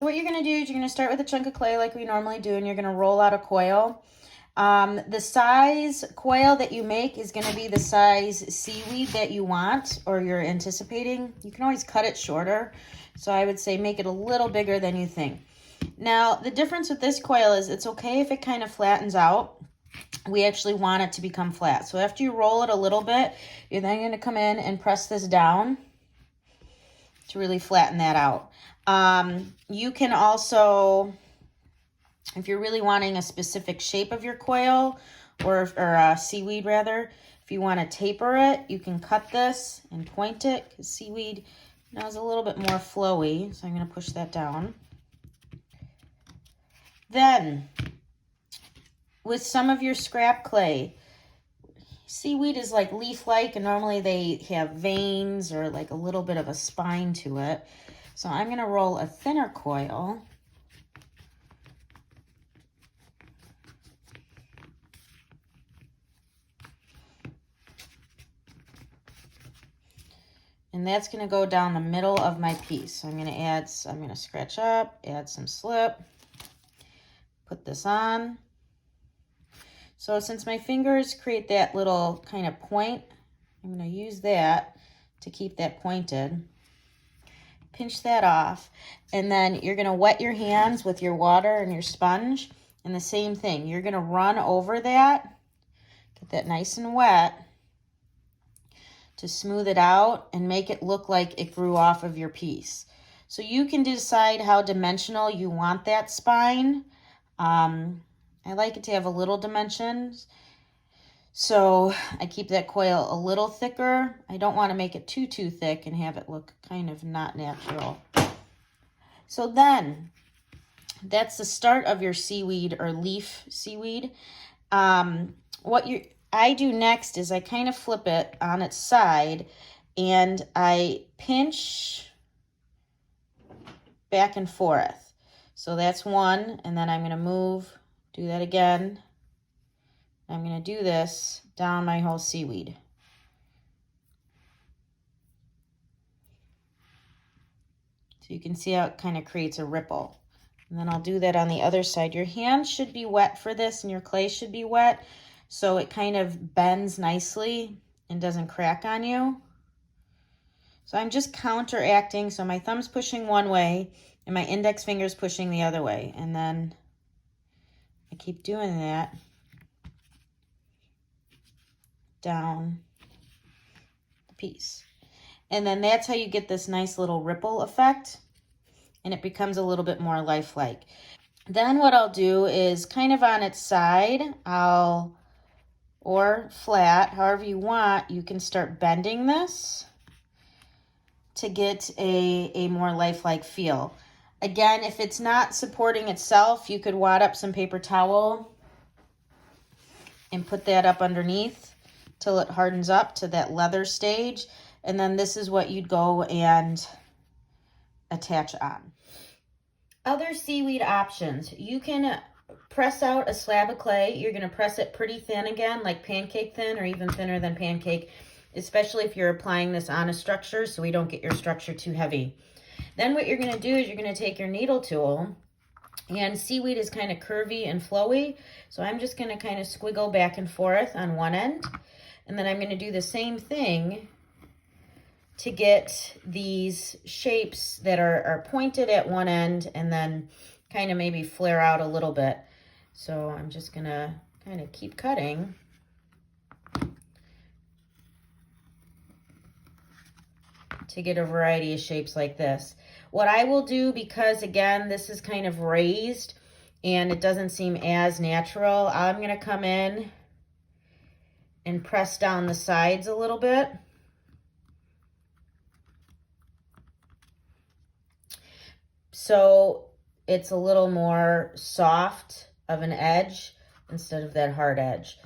what you're going to do is you're going to start with a chunk of clay like we normally do, and you're going to roll out a coil. The size coil that you make is going to be the size seaweed that you want or you're anticipating. You can always cut it shorter. So I would say make it a little bigger than you think. Now, the difference with this coil is it's okay if it kind of flattens out. We actually want it to become flat. So after you roll it a little bit, you're then going to come in and press this down to really flatten that out. You can also, if you're really wanting a specific shape of your coil, or seaweed rather, if you want to taper it, you can cut this and point it, because seaweed now is a little bit more flowy. So I'm going to push that down. Then, with some of your scrap clay, seaweed is like leaf-like, and normally they have veins or like a little bit of a spine to it. So I'm going to roll a thinner coil. And that's going to go down the middle of my piece. So I'm going to scratch up, add some slip, put this on. So since my fingers create that little kind of point, I'm going to use that to keep that pointed. Pinch that off, and then you're going to wet your hands with your water and your sponge. And the same thing, you're going to run over that, get that nice and wet to smooth it out and make it look like it grew off of your piece. So you can decide how dimensional you want that spine. I like it to have a little dimensions, so I keep that coil a little thicker. I don't want to make it too thick and have it look kind of not natural. So then, that's the start of your seaweed or leaf seaweed. What I do next is I kind of flip it on its side and I pinch back and forth. So that's one, and then I'm going to move, do that again. I'm going to do this down my whole seaweed. So you can see how it kind of creates a ripple. And then I'll do that on the other side. Your hands should be wet for this, and your clay should be wet, so it kind of bends nicely and doesn't crack on you. So I'm just counteracting, so my thumb's pushing one way and my index finger's pushing the other way. And then I keep doing that down the piece. And then that's how you get this nice little ripple effect, and it becomes a little bit more lifelike. Then what I'll do is kind of on its side, or flat, however you want, you can start bending this to get a more lifelike feel. Again, if it's not supporting itself, you could wad up some paper towel and put that up underneath till it hardens up to that leather stage. And then this is what you'd go and attach on. Other seaweed options. You can press out a slab of clay. You're going to press it pretty thin again, like pancake thin or even thinner than pancake, especially if you're applying this on a structure so we don't get your structure too heavy. Then what you're going to do is you're going to take your needle tool, and seaweed is kind of curvy and flowy, so I'm just going to kind of squiggle back and forth on one end, and then I'm going to do the same thing to get these shapes that are pointed at one end and then kind of maybe flare out a little bit. So I'm just going to kind of keep cutting. To get a variety of shapes like this. What I will do, because again, this is kind of raised and it doesn't seem as natural, I'm going to come in and press down the sides a little bit. So it's a little more soft of an edge instead of that hard edge.